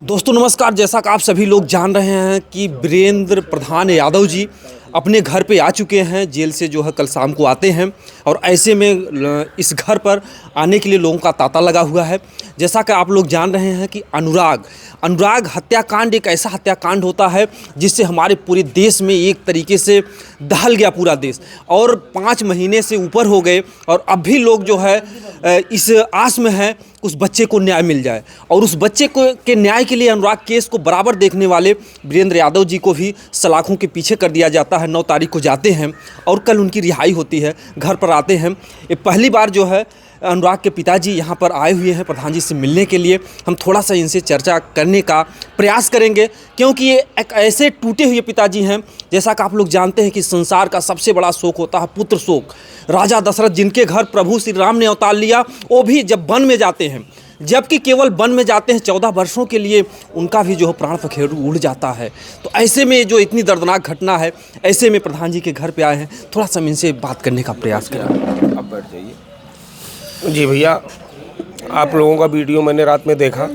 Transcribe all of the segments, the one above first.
दोस्तों नमस्कार। जैसा कि आप सभी लोग जान रहे हैं कि वीरेंद्र प्रधान यादव जी अपने घर पे आ चुके हैं। जेल से जो है कल शाम को आते हैं और ऐसे में इस घर पर आने के लिए लोगों का तांता लगा हुआ है। जैसा कि आप लोग जान रहे हैं कि अनुराग हत्याकांड एक ऐसा हत्याकांड होता है जिससे हमारे पूरे देश में एक तरीके से दहल गया पूरा देश, और 5 महीने से ऊपर हो गए और अब भी लोग जो है इस आस में हैं उस बच्चे को न्याय मिल जाए। और उस बच्चे को के न्याय के लिए अनुराग केस को बराबर देखने वाले वीरेंद्र यादव जी को भी सलाखों के पीछे कर दिया जाता है। 9 तारीख को जाते हैं और कल उनकी रिहाई होती है, घर पर आते हैं। ये पहली बार जो है अनुराग के पिताजी यहाँ पर आए हुए हैं प्रधान जी से मिलने के लिए। हम थोड़ा सा इनसे चर्चा करने का प्रयास करेंगे क्योंकि ये एक ऐसे टूटे हुए पिताजी हैं। जैसा कि आप लोग जानते हैं कि संसार का सबसे बड़ा शोक होता है पुत्र शोक। राजा दशरथ जिनके घर प्रभु श्री राम ने अवतार लिया, वो भी जब वन में जाते हैं, जबकि केवल वन में जाते हैं 14 वर्षों के लिए, उनका भी जो है प्राण पखेरु उड़ जाता है। तो ऐसे में जो इतनी दर्दनाक घटना है, ऐसे में प्रधान जी के घर पे आए हैं। थोड़ा सा इनसे बात करने का प्रयास करें। आप बैठ जाइए। जी भैया, आप लोगों का वीडियो मैंने रात में देखा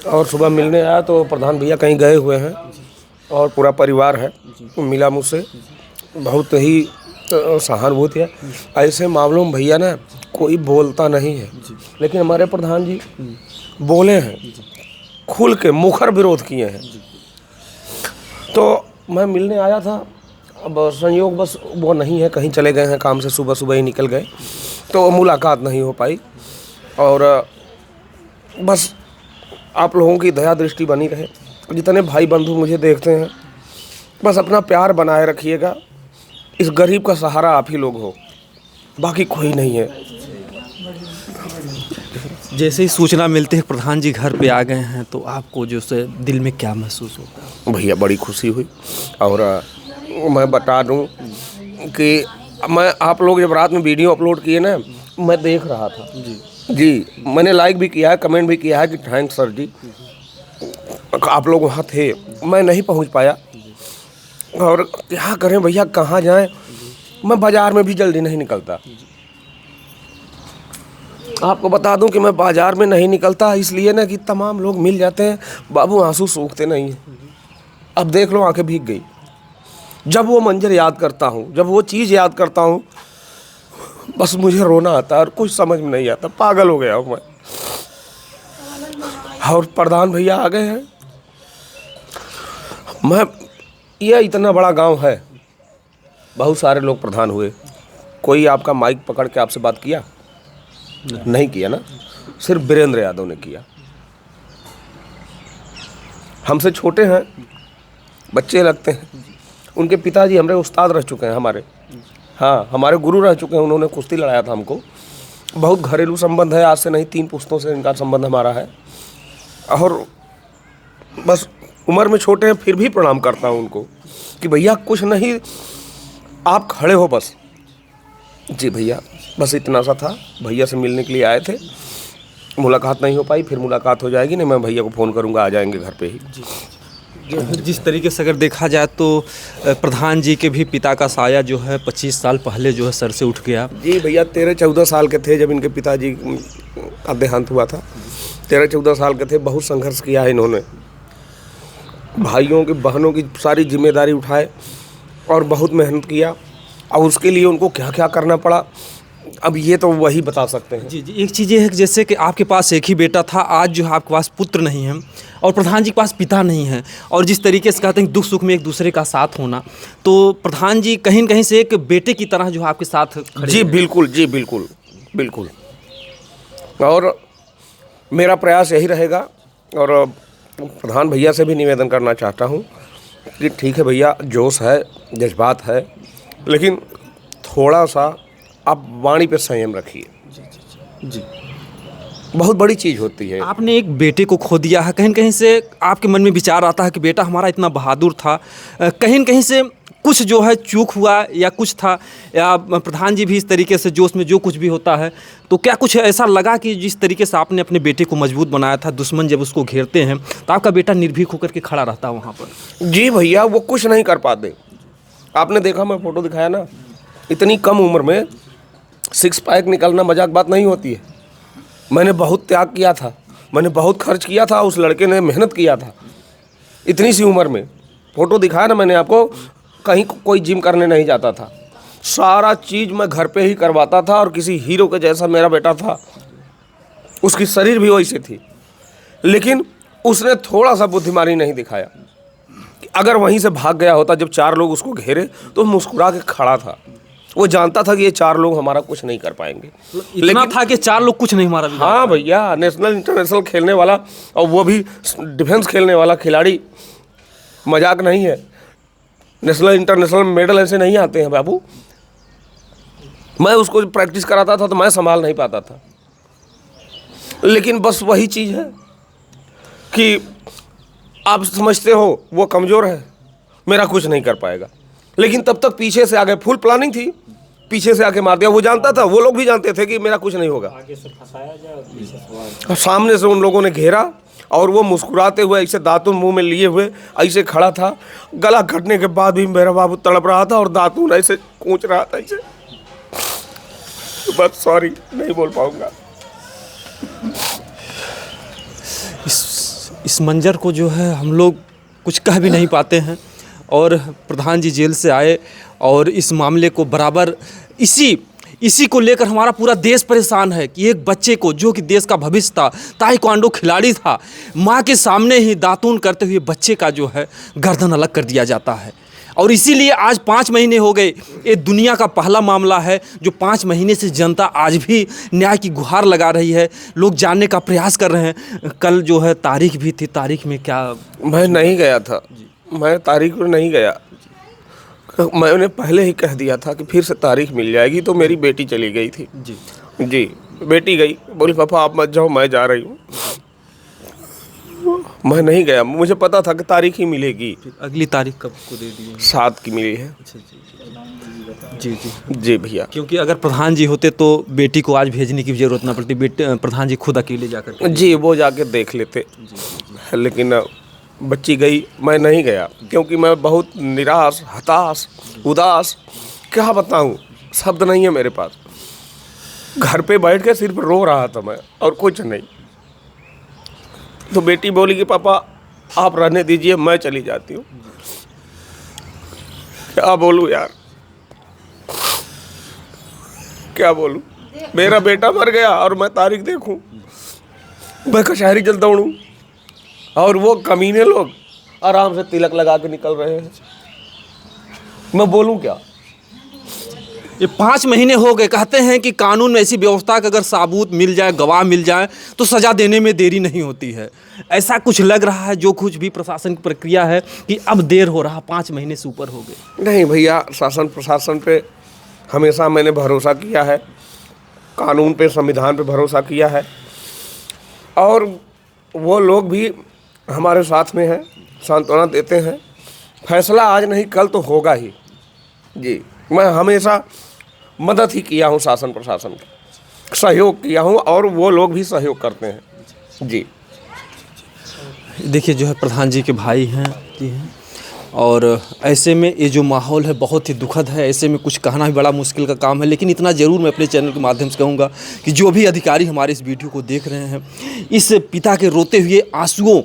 और सुबह मिलने आया तो प्रधान भैया कहीं गए हुए हैं और पूरा परिवार है, मिला मुझसे। बहुत ही सहानुभूति है। ऐसे मामलों में भैया ना कोई बोलता नहीं है, लेकिन हमारे प्रधान जी बोले हैं, खुल के मुखर विरोध किए हैं। तो मैं मिलने आया था, अब संयोग बस वो नहीं है, कहीं चले गए हैं काम से, सुबह सुबह ही निकल गए, तो मुलाकात नहीं हो पाई। और बस आप लोगों की दया दृष्टि बनी रहे, जितने भाई बंधु मुझे देखते हैं, बस अपना प्यार बनाए रखिएगा। इस गरीब का सहारा आप ही लोग हो, बाकी कोई नहीं है। जैसे ही सूचना मिलते है प्रधान जी घर पे आ गए हैं, तो आपको जो से दिल में क्या महसूस होता है? भैया बड़ी खुशी हुई। और मैं बता दूं कि मैं आप लोग जब रात में वीडियो अपलोड किए ना, मैं देख रहा था जी, मैंने लाइक भी किया है, कमेंट भी किया है कि थैंक्स सर जी, आप लोग वहाँ थे, मैं नहीं पहुँच पाया। और क्या करें भैया, कहाँ जाएं, मैं बाज़ार में भी जल्दी नहीं निकलता। आपको बता दूं कि मैं बाज़ार में नहीं निकलता इसलिए ना कि तमाम लोग मिल जाते हैं, बाबू आंसू सूखते नहीं हैं। अब देख लो, आंखें भीग गई। जब वो मंजर याद करता हूँ, जब वो चीज़ याद करता हूँ, बस मुझे रोना आता है और कुछ समझ में नहीं आता, पागल हो गया हूँ मैं। और प्रधान भैया आ गए हैं। ये इतना बड़ा गांव है, बहुत सारे लोग प्रधान हुए, कोई आपका माइक पकड़ के आपसे बात किया? नहीं किया ना, सिर्फ वीरेंद्र यादव ने किया। हमसे छोटे हैं, बच्चे लगते हैं। उनके पिताजी हमारे उस्ताद रह चुके हैं, हमारे गुरु रह चुके हैं। उन्होंने कुश्ती लड़ाया था हमको। बहुत घरेलू संबंध है, आज से नहीं 3 पुश्तों से इनका संबंध हमारा है। और बस उम्र में छोटे हैं, फिर भी प्रणाम करता हूँ उनको कि भैया कुछ नहीं, आप खड़े हो बस। जी भैया, बस इतना सा था। भैया से मिलने के लिए आए थे, मुलाकात नहीं हो पाई, फिर मुलाकात हो जाएगी। नहीं, मैं भैया को फ़ोन करूँगा, आ जाएंगे घर पे ही। जिस तरीके से अगर देखा जाए तो प्रधान जी के भी पिता का साया जो है 25 साल पहले जो है सर से उठ गया। जी भैया, 13-14 साल के थे जब इनके पिताजी का देहांत हुआ था। 13-14 साल के थे। बहुत संघर्ष किया है इन्होंने, भाइयों की बहनों की सारी जिम्मेदारी उठाए और बहुत मेहनत किया। और उसके लिए उनको क्या क्या करना पड़ा, अब ये तो वही बता सकते हैं। जी, एक चीज़ ये है कि जैसे कि आपके पास एक ही बेटा था, आज जो है आपके पास पुत्र नहीं है और प्रधान जी के पास पिता नहीं है। और जिस तरीके से कहते हैं दुख सुख में एक दूसरे का साथ होना, तो प्रधान जी कहीं न कहीं से एक बेटे की तरह जो है आपके साथ खड़े जी बिल्कुल, जी बिल्कुल बिल्कुल। और मेरा प्रयास यही रहेगा। और प्रधान भैया से भी निवेदन करना चाहता हूँ कि ठीक है भैया, जोश है, जज्बात है, लेकिन थोड़ा सा आप वाणी पे संयम रखिए। जी, बहुत बड़ी चीज़ होती है। आपने एक बेटे को खो दिया है, कहीं न कहीं से आपके मन में विचार आता है कि बेटा हमारा इतना बहादुर था, कहीं न कहीं से कुछ जो है चूक हुआ या कुछ था, या प्रधान जी भी इस तरीके से जोश में जो कुछ भी होता है, तो क्या कुछ ऐसा लगा कि जिस तरीके से आपने अपने बेटे को मजबूत बनाया था, दुश्मन जब उसको घेरते हैं तो आपका बेटा निर्भीक होकर के खड़ा रहता है वहाँ पर? जी भैया, वो कुछ नहीं कर पाते। आपने देखा, मैं फ़ोटो दिखाया ना, इतनी कम उम्र में 6 पैक निकलना मजाक बात नहीं होती है। मैंने बहुत त्याग किया था, मैंने बहुत खर्च किया था, उस लड़के ने मेहनत किया था इतनी सी उम्र में। फ़ोटो दिखाया ना मैंने आपको, कहीं कोई जिम करने नहीं जाता था, सारा चीज़ मैं घर पे ही करवाता था, और किसी हीरो के जैसा मेरा बेटा था, उसकी शरीर भी वैसे थी। लेकिन उसने थोड़ा सा बुद्धिमानी नहीं दिखाया। अगर वहीं से भाग गया होता जब 4 लोग उसको घेरे, तो मुस्कुरा के खड़ा था। वो जानता था कि ये 4 लोग हमारा कुछ नहीं कर पाएंगे। इतना था कि 4 लोग कुछ नहीं मारा। हाँ भैया, नेशनल इंटरनेशनल खेलने वाला, और वो भी डिफेंस खेलने वाला खिलाड़ी, मजाक नहीं है। नेशनल इंटरनेशनल मेडल ऐसे नहीं आते हैं बाबू। मैं उसको प्रैक्टिस कराता था तो मैं संभाल नहीं पाता था। लेकिन बस वही चीज़ है कि आप समझते हो वो कमज़ोर है, मेरा कुछ नहीं कर पाएगा। लेकिन तब तक पीछे से आ गए, फुल प्लानिंग थी, पीछे से आके मार दिया। वो जानता था, वो लोग भी जानते थे कि मेरा कुछ नहीं होगा। आगे से फंसाया जाए, सामने से उन लोगों ने घेरा, और वो मुस्कुराते हुए ऐसे दातुन मुंह में लिए हुए ऐसे खड़ा था। गला कटने के बाद भी मेरा बाबू तड़प रहा था, और दातुन ऐसे कूच रहा था ऐसे। बस सॉरी, नहीं बोल पाऊंगा। इस मंजर को जो है हम लोग कुछ कह भी नहीं पाते हैं। और प्रधान जी जेल से आए, और इस मामले को बराबर इसी को लेकर हमारा पूरा देश परेशान है कि एक बच्चे को, जो कि देश का भविष्य था, ताइक्वांडो खिलाड़ी था, माँ के सामने ही दातून करते हुए बच्चे का जो है गर्दन अलग कर दिया जाता है। और इसीलिए आज 5 महीने हो गए। ये दुनिया का पहला मामला है जो 5 महीने से जनता आज भी न्याय की गुहार लगा रही है। लोग जानने का प्रयास कर रहे हैं। कल जो है तारीख भी थी, तारीख में क्या? मैं नहीं गया था, मैं तारीख में नहीं गया। मैंने पहले ही कह दिया था कि फिर से तारीख मिल जाएगी। तो मेरी बेटी चली गई थी जी, बेटी गई, बोली पापा आप मत जाओ, मैं जा रही हूँ। मैं नहीं गया, मुझे पता था कि तारीख ही मिलेगी। अगली तारीख कब को दे दी? 7 की मिली है। जी भैया, क्योंकि अगर प्रधान जी होते तो बेटी को आज भेजने की जरूरत ना पड़ती, प्रधान जी खुद अकेले जाकर जी वो जाके देख लेते। लेकिन बच्ची गई, मैं नहीं गया, क्योंकि मैं बहुत निराश, हताश, उदास, क्या बताऊं, शब्द नहीं है मेरे पास। घर पे बैठ के सिर्फ रो रहा था मैं, और कुछ नहीं। तो बेटी बोली कि पापा आप रहने दीजिए, मैं चली जाती हूँ। क्या बोलूँ यार, क्या बोलूँ। मेरा बेटा मर गया और मैं तारीख देखूं, मैं कचहरी जल दौड़ूं, और वो कमीने लोग आराम से तिलक लगा के निकल रहे हैं। मैं बोलूं क्या। ये 5 महीने हो गए। कहते हैं कि कानून में ऐसी व्यवस्था कि अगर साबूत मिल जाए, गवाह मिल जाए, तो सज़ा देने में देरी नहीं होती है। ऐसा कुछ लग रहा है, जो कुछ भी प्रशासन की प्रक्रिया है, कि अब देर हो रहा। 5 महीने से ऊपर हो गए। नहीं भैया, शासन प्रशासन पे हमेशा मैंने भरोसा किया है, कानून पे, संविधान पे भरोसा किया है, और वो लोग भी हमारे साथ में हैं, सांत्वना देते हैं। फैसला आज नहीं कल तो होगा ही जी। मैं हमेशा मदद ही किया हूँ, शासन प्रशासन का सहयोग किया हूँ, और वो लोग भी सहयोग करते हैं जी। देखिए जो है प्रधान जी के भाई हैं जी, और ऐसे में ये जो माहौल है बहुत ही दुखद है। ऐसे में कुछ कहना भी बड़ा मुश्किल का काम है। लेकिन इतना ज़रूर मैं अपने चैनल के माध्यम से कहूँगा कि जो भी अधिकारी हमारे इस वीडियो को देख रहे हैं, इस पिता के रोते हुए आंसुओं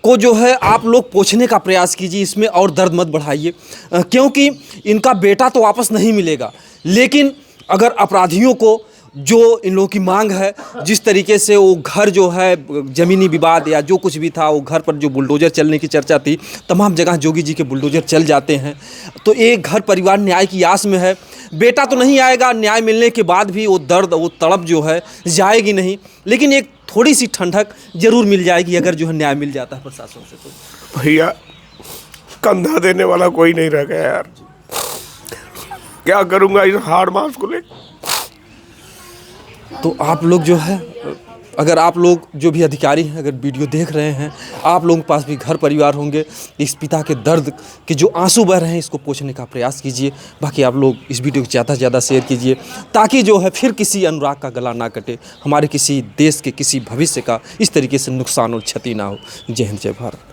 को जो है आप लोग पोंछने का प्रयास कीजिए, इसमें और दर्द मत बढ़ाइए, क्योंकि इनका बेटा तो वापस नहीं मिलेगा। लेकिन अगर अपराधियों को, जो इन लोगों की मांग है, जिस तरीके से वो घर जो है ज़मीनी विवाद या जो कुछ भी था, वो घर पर जो बुलडोज़र चलने की चर्चा थी, तमाम जगह जोगी जी के बुलडोज़र चल जाते हैं। तो एक घर परिवार न्याय की आस में है। बेटा तो नहीं आएगा, न्याय मिलने के बाद भी वो दर्द, वो तड़प जो है जाएगी नहीं, लेकिन एक थोड़ी सी ठंडक जरूर मिल जाएगी अगर जो है न्याय मिल जाता है प्रशासन से। तो भैया कंधा देने वाला कोई नहीं रह गया यार, क्या करूँगा इस हार्ड मास को ले। तो आप लोग जो है, अगर आप लोग जो भी अधिकारी हैं, अगर वीडियो देख रहे हैं, आप लोगों के पास भी घर परिवार होंगे, इस पिता के दर्द के जो आंसू बह रहे हैं, इसको पोंछने का प्रयास कीजिए। बाकी आप लोग इस वीडियो को ज़्यादा से ज़्यादा शेयर कीजिए, ताकि जो है फिर किसी अनुराग का गला ना कटे, हमारे किसी देश के किसी भविष्य का इस तरीके से नुकसान और क्षति ना हो। जय हिंद, जय भारत।